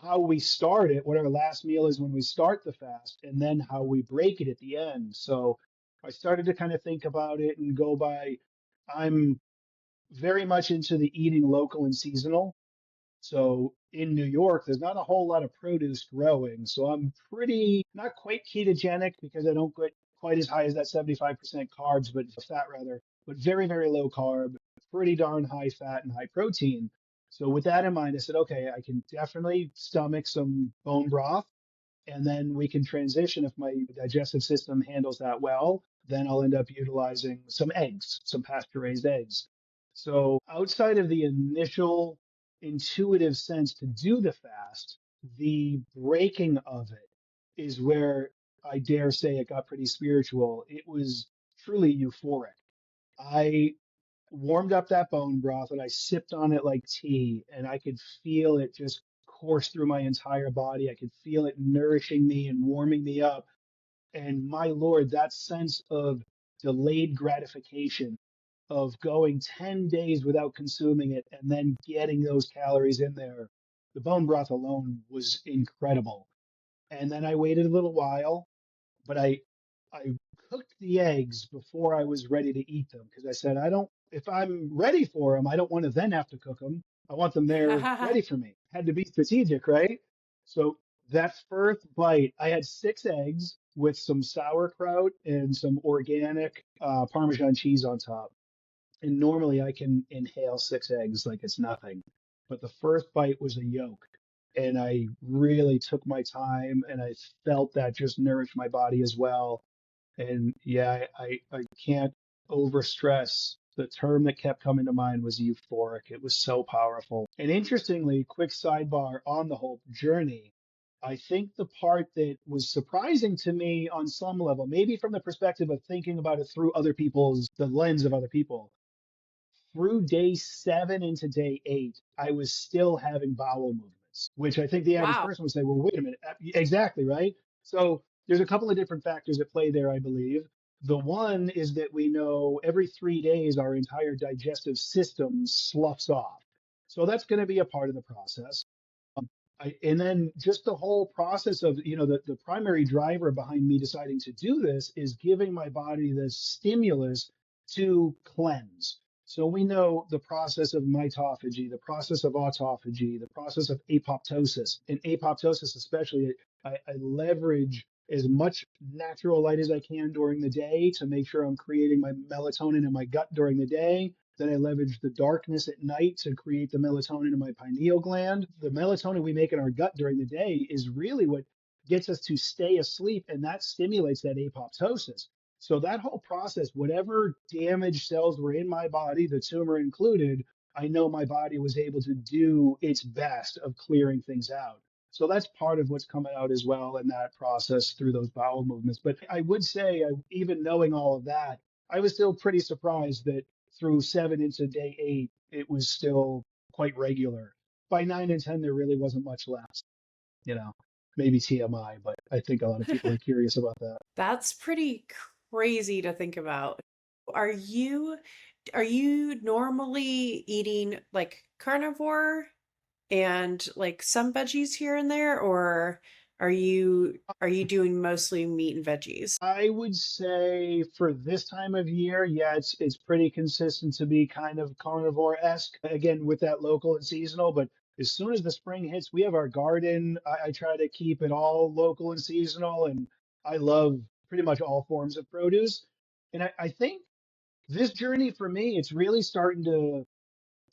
how we start it, what our last meal is when we start the fast, and then how we break it at the end. So I started to kind of think about it and go by, I'm very much into the eating local and seasonal. So in New York, there's not a whole lot of produce growing. So I'm pretty, not quite ketogenic because I don't get quite as high as that 75% carbs, but fat rather, but very, very low carb, pretty darn high fat and high protein. So with that in mind, I said, okay, I can definitely stomach some bone broth, and then we can transition if my digestive system handles that well. Then I'll end up utilizing some eggs, some pasture raised eggs. So outside of the initial intuitive sense to do the fast, the breaking of it is where I dare say it got pretty spiritual. It was truly euphoric. I warmed up that bone broth and I sipped on it like tea, and I could feel it just course through my entire body. I could feel it nourishing me and warming me up. And my Lord, that sense of delayed gratification of going 10 days without consuming it and then getting those calories in there, the bone broth alone was incredible. And then I waited a little while, but I cooked the eggs before I was ready to eat them because I said I don't, if I'm ready for them, I don't want to then have to cook them. I want them there ready for me. Had to be strategic, right? So that first bite, I had 6 eggs with some sauerkraut and some organic Parmesan cheese on top. And normally I can inhale 6 eggs like it's nothing. But the first bite was a yolk. And I really took my time and I felt that just nourish my body as well. And yeah, I can't overstress the term that kept coming to mind was euphoric. It was so powerful. And interestingly, quick sidebar on the whole journey, I think the part that was surprising to me on some level, maybe from the perspective of thinking about it through the lens of other people, through day 7 into day 8, I was still having bowel movements, which I think the average Wow. person would say, well, wait a minute. Exactly, right? So there's a couple of different factors at play there, I believe. The one is that we know every 3 days our entire digestive system sloughs off. So that's going to be a part of the process. And then just the whole process of, the primary driver behind me deciding to do this is giving my body the stimulus to cleanse. So we know the process of mitophagy, the process of autophagy, the process of apoptosis. In apoptosis, especially, I leverage as much natural light as I can during the day to make sure I'm creating my melatonin in my gut during the day. Then I leverage the darkness at night to create the melatonin in my pineal gland. The melatonin we make in our gut during the day is really what gets us to stay asleep, and that stimulates that apoptosis. So that whole process, whatever damaged cells were in my body, the tumor included, I know my body was able to do its best of clearing things out. So that's part of what's coming out as well in that process through those bowel movements. But I would say, even knowing all of that, I was still pretty surprised that through 7 into day 8, it was still quite regular. by 9 and 10, there really wasn't much left. You know, maybe TMI, but I think a lot of people are curious about that. That's pretty crazy to think about. Are you are you normally eating like carnivore and like some veggies here and there, or are you doing mostly meat and veggies? I would say for this time of year, yeah, it's pretty consistent to be kind of carnivore-esque. Again, with that local and seasonal, but as soon as the spring hits, we have our garden. I try to keep it all local and seasonal, and I love pretty much all forms of produce. And I think this journey for me, it's really starting to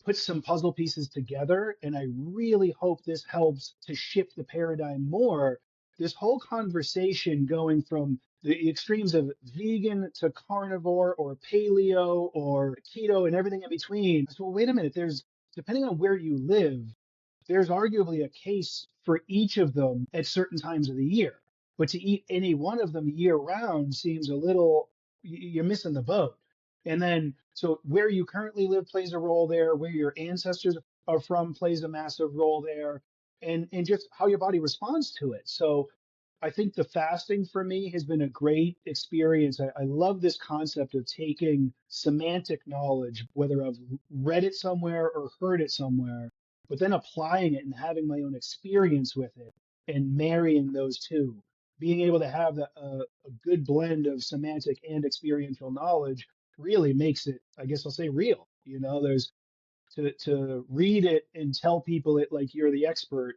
put some puzzle pieces together. And I really hope this helps to shift the paradigm more. This whole conversation going from the extremes of vegan to carnivore or paleo or keto and everything in between. So, wait a minute, there's, depending on where you live, there's arguably a case for each of them at certain times of the year. But to eat any one of them year round seems a little, you're missing the boat. And then, so where you currently live plays a role there, where your ancestors are from plays a massive role there, and just how your body responds to it. So I think the fasting for me has been a great experience. I love this concept of taking semantic knowledge, whether I've read it somewhere or heard it somewhere, but then applying it and having my own experience with it and marrying those two. Being able to have a good blend of semantic and experiential knowledge really makes it, I guess I'll say, real. You know, there's to read it and tell people it like you're the expert.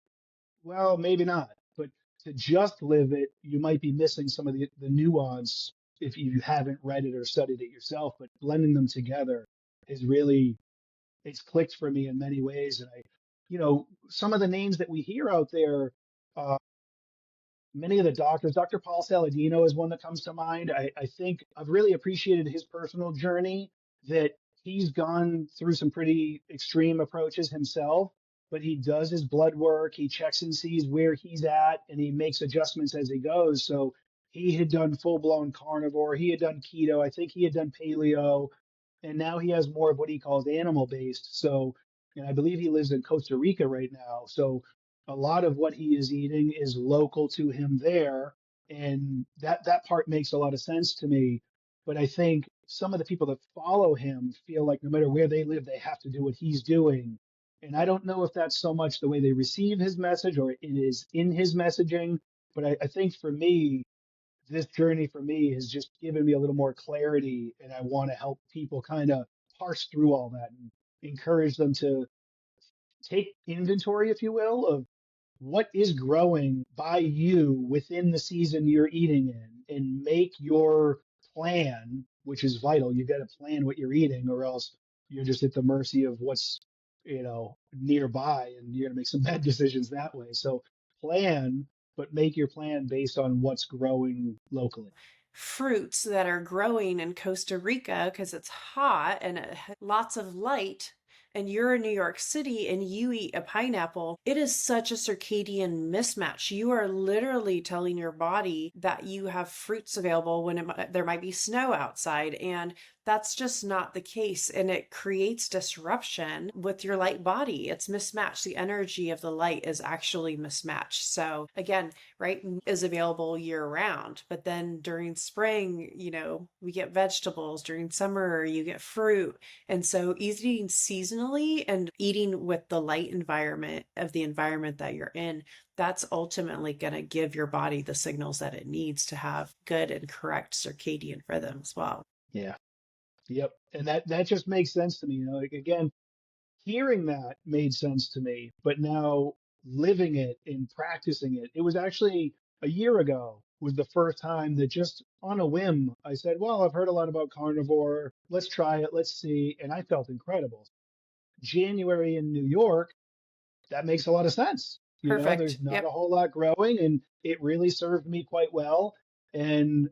Well, maybe not, but to just live it, you might be missing some of the nuance if you haven't read it or studied it yourself. But blending them together is really, it's clicked for me in many ways. And some of the names that we hear out there, uh, many of the doctors, Dr. Paul Saladino is one that comes to mind. I think I've really appreciated his personal journey, that he's gone through some pretty extreme approaches himself, but he does his blood work, he checks and sees where he's at, and he makes adjustments as he goes. So he had done full blown carnivore, he had done keto, I think he had done paleo, and now he has more of what he calls animal based. So, and I believe he lives in Costa Rica right now. So a lot of what he is eating is local to him there, and that part makes a lot of sense to me. But I think some of the people that follow him feel like no matter where they live, they have to do what he's doing. And I don't know if that's so much the way they receive his message or it is in his messaging. But I think for me, this journey for me has just given me a little more clarity, and I want to help people kind of parse through all that and encourage them to take inventory, if you will, of what is growing by you within the season you're eating in, and make your plan, which is vital. You got to plan what you're eating, or else you're just at the mercy of what's, nearby, and you're going to make some bad decisions that way. So plan, but make your plan based on what's growing locally. Fruits that are growing in Costa Rica because it's hot and it has lots of light, and you're in New York City and you eat a pineapple, it is such a circadian mismatch. You are literally telling your body that you have fruits available when there might be snow outside, and that's just not the case. And it creates disruption with your light body. It's mismatched. The energy of the light is actually mismatched. So, again, right, is available year round. But then during spring, we get vegetables. During summer, you get fruit. And so eating seasonally and eating with the light environment of the environment that you're in, that's ultimately going to give your body the signals that it needs to have good and correct circadian rhythm as well. Yeah. Yep. And that just makes sense to me. Like, again, hearing that made sense to me, but now living it and practicing it, it was actually a year ago was the first time that just on a whim, I said, well, I've heard a lot about carnivore. Let's try it. Let's see. And I felt incredible. January in New York, that makes a lot of sense. Perfect. There's not a Yep. whole lot growing, and it really served me quite well. And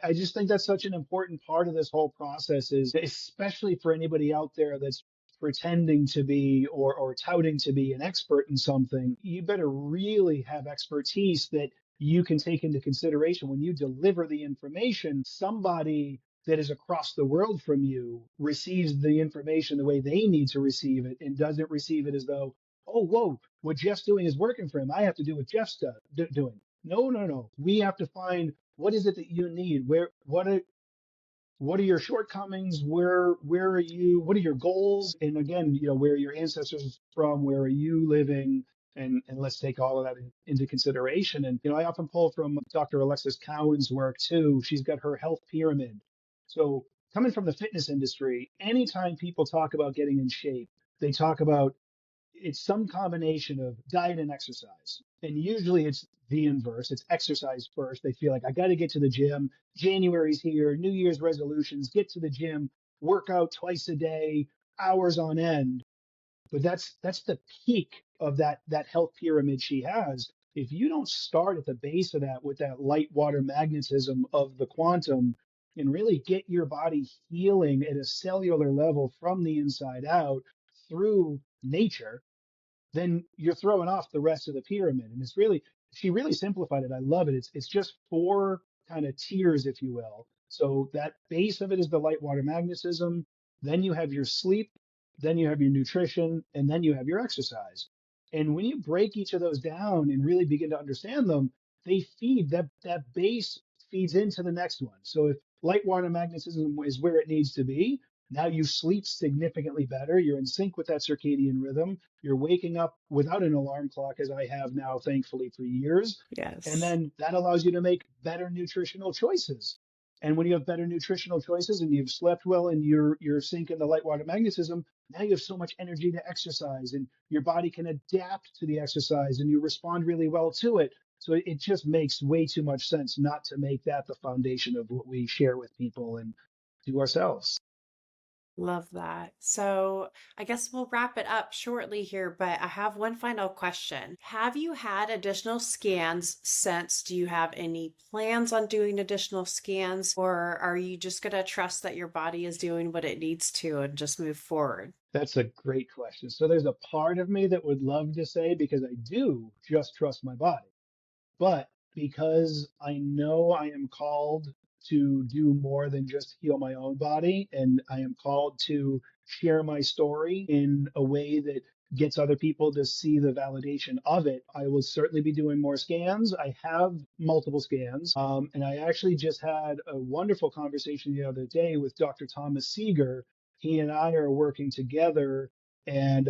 I just think that's such an important part of this whole process, is especially for anybody out there that's pretending to be or touting to be an expert in something, you better really have expertise that you can take into consideration when you deliver the information. Somebody that is across the world from you receives the information the way they need to receive it, and doesn't receive it as though, oh, whoa, what Jeff's doing is working for him. I have to do what Jeff's doing. No, no, no. We have to find what is it that you need? What are your shortcomings? Where are you? What are your goals? And again, where are your ancestors from? Where are you living? And let's take all of that into consideration. And I often pull from Dr. Alexis Cowan's work too. She's got her health pyramid. So coming from the fitness industry, anytime people talk about getting in shape, they talk about it's some combination of diet and exercise. And usually it's the inverse. It's exercise first. They feel like I got to get to the gym. January's here, New Year's resolutions, get to the gym, work out twice a day, hours on end. But that's the peak of that health pyramid she has. If you don't start at the base of that with that light water magnetism of the quantum and really get your body healing at a cellular level from the inside out through nature, then you're throwing off the rest of the pyramid. And she really simplified it. I love it. It's just four kind of tiers, if you will. So that base of it is the light water magnetism. Then you have your sleep, then you have your nutrition, and then you have your exercise. And when you break each of those down and really begin to understand them, they feed that base feeds into the next one. So if light water magnetism is where it needs to be, now you sleep significantly better. You're in sync with that circadian rhythm. You're waking up without an alarm clock, as I have now, thankfully, for years. And Yes. then that allows you to make better nutritional choices. And when you have better nutritional choices and you've slept well and you're syncing the light water magnetism, now you have so much energy to exercise and your body can adapt to the exercise and you respond really well to it. So it just makes way too much sense not to make that the foundation of what we share with people and do ourselves. Love that. So I guess we'll wrap it up shortly here, but I have one final question. Have you had additional scans since? Do you have any plans on doing additional scans, or are you just going to trust that your body is doing what it needs to and just move forward? That's a great question. So there's a part of me that would love to say, because I do just trust my body. But because I know I am called to do more than just heal my own body, and I am called to share my story in a way that gets other people to see the validation of it, I will certainly be doing more scans. I have multiple scans. And I actually just had a wonderful conversation the other day with Dr. Thomas Seeger. He and I are working together, and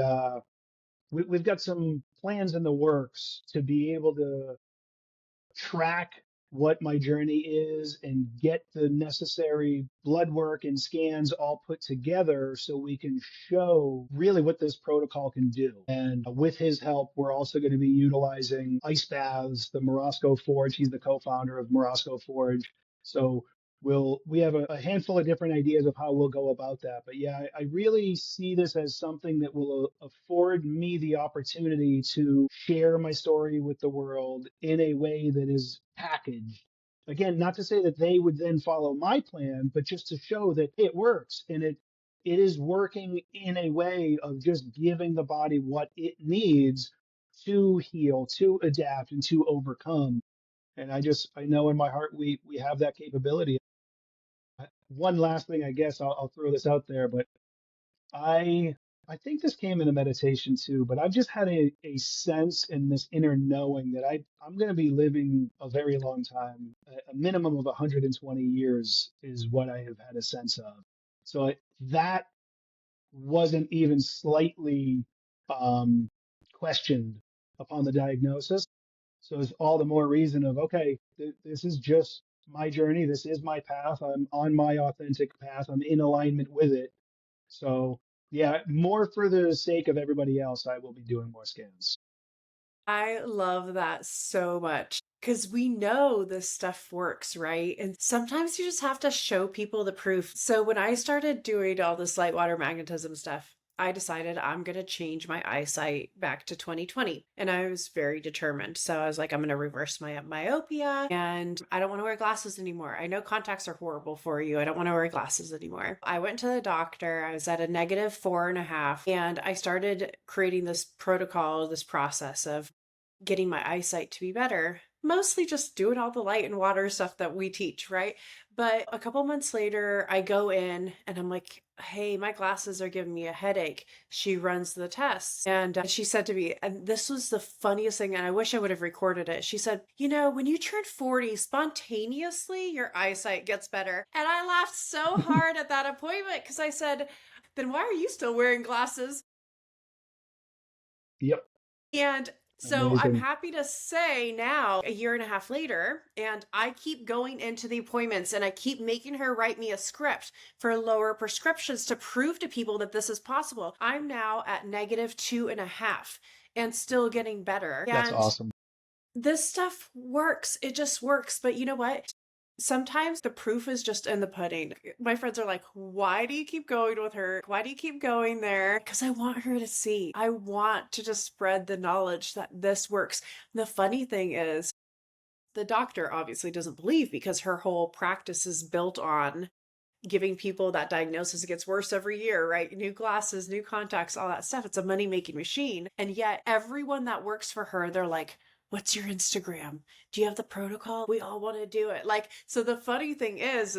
we've got some plans in the works to be able to track what my journey is and get the necessary blood work and scans all put together so we can show really what this protocol can do. And with his help, we're also going to be utilizing ice baths, the Morosco Forge. He's the co-founder of Morosco Forge. So we have a handful of different ideas of how we'll go about that. But yeah, I really see this as something that will afford me the opportunity to share my story with the world in a way that is packaged. Again, not to say that they would then follow my plan, but just to show that it works, and it is working in a way of just giving the body what it needs to heal, to adapt, and to overcome. And I know in my heart we have that capability. One last thing, I guess I'll throw this out there, but I I think this came in a meditation too, but I've just had a sense in this inner knowing that I'm going to be living a very long time. A minimum of 120 years is what I have had a sense of. So that wasn't even slightly um, questioned upon the diagnosis. So it's all the more reason of, okay, this is just my journey. This is my path. I'm on my authentic path. I'm in alignment with it. So yeah, more for the sake of everybody else, I will be doing more scans. I love that so much because we know this stuff works, right? And sometimes you just have to show people the proof. So when I started doing all this light water magnetism stuff, I decided I'm going to change my eyesight back to 2020. And I was very determined. So I was like, I'm going to reverse my myopia and I don't want to wear glasses anymore. I know contacts are horrible for you. I don't want to wear glasses anymore. I went to the doctor. I was at a negative 4.5. And I started creating this protocol, this process of getting my eyesight to be better, mostly just doing all the light and water stuff that we teach, right? But a couple months later, I go in and I'm like, hey, my glasses are giving me a headache. She runs the tests. And she said to me, and this was the funniest thing, and I wish I would have recorded it. She said, when you turn 40, spontaneously, your eyesight gets better. And I laughed so hard at that appointment because I said, then why are you still wearing glasses? Yep. And so I'm Amazing. happy to say now, a year and a half later, and I keep going into the appointments and I keep making her write me a script for lower prescriptions to prove to people that this is possible. I'm now at -2.5 and still getting better. That's And awesome. this stuff works. It just works. But you know what? Sometimes the proof is just in the pudding. My friends are like, why do you keep going with her? Why do you keep going there? Because I want her to see. I want to just spread the knowledge that this works. And the funny thing is, the doctor obviously doesn't believe because her whole practice is built on giving people that diagnosis. It gets worse every year, right? New glasses, new contacts, all that stuff. It's a money-making machine. And yet everyone that works for her, they're like, what's your Instagram? Do you have the protocol? We all want to do it. Like, so the funny thing is,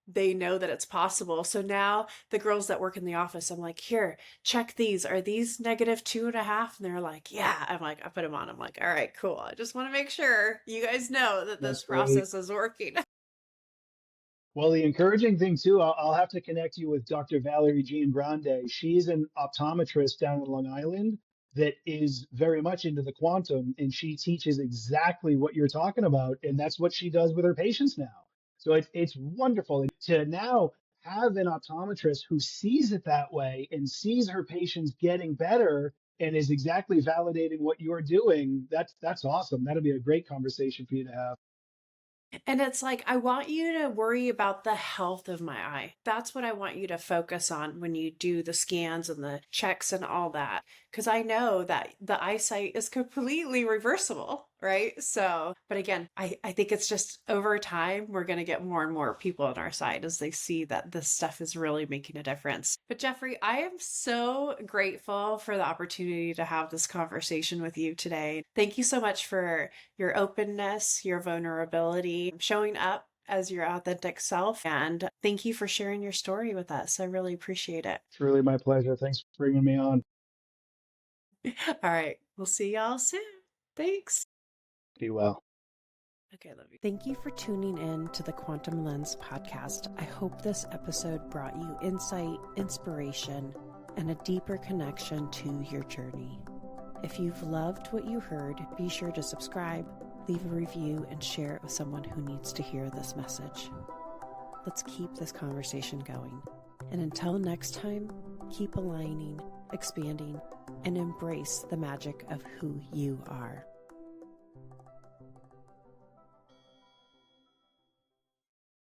they know that it's possible. So now the girls that work in the office, I'm like, here, check these. Are these -2.5? And they're like, yeah. I'm like, I put them on. I'm like, all right, cool. I just want to make sure you guys know that this That's great. process is working. Well, the encouraging thing too, I'll have to connect you with Dr. Valerie Jean Grande. She's an optometrist down in Long Island that is very much into the quantum, and she teaches exactly what you're talking about, and that's what she does with her patients now. So it's wonderful to now have an optometrist who sees it that way and sees her patients getting better and is exactly validating what you're doing. That's awesome. That'll be a great conversation for you to have. And it's like, I want you to worry about the health of my eye. That's what I want you to focus on when you do the scans and the checks and all that. Because I know that the eyesight is completely reversible, right? So, but again, I think it's just over time, we're going to get more and more people on our side as they see that this stuff is really making a difference. But Jeffrey, I am so grateful for the opportunity to have this conversation with you today. Thank you so much for your openness, your vulnerability, showing up as your authentic self. And thank you for sharing your story with us. I really appreciate it. It's really my pleasure. Thanks for bringing me on. All right. We'll see y'all soon. Thanks. Be well. Okay, love you. Thank you for tuning in to the Quantum Lens podcast. I hope this episode brought you insight, inspiration, and a deeper connection to your journey. If you've loved what you heard, be sure to subscribe, leave a review, and share it with someone who needs to hear this message. Let's keep this conversation going. And until next time, keep aligning, expanding, and embrace the magic of who you are.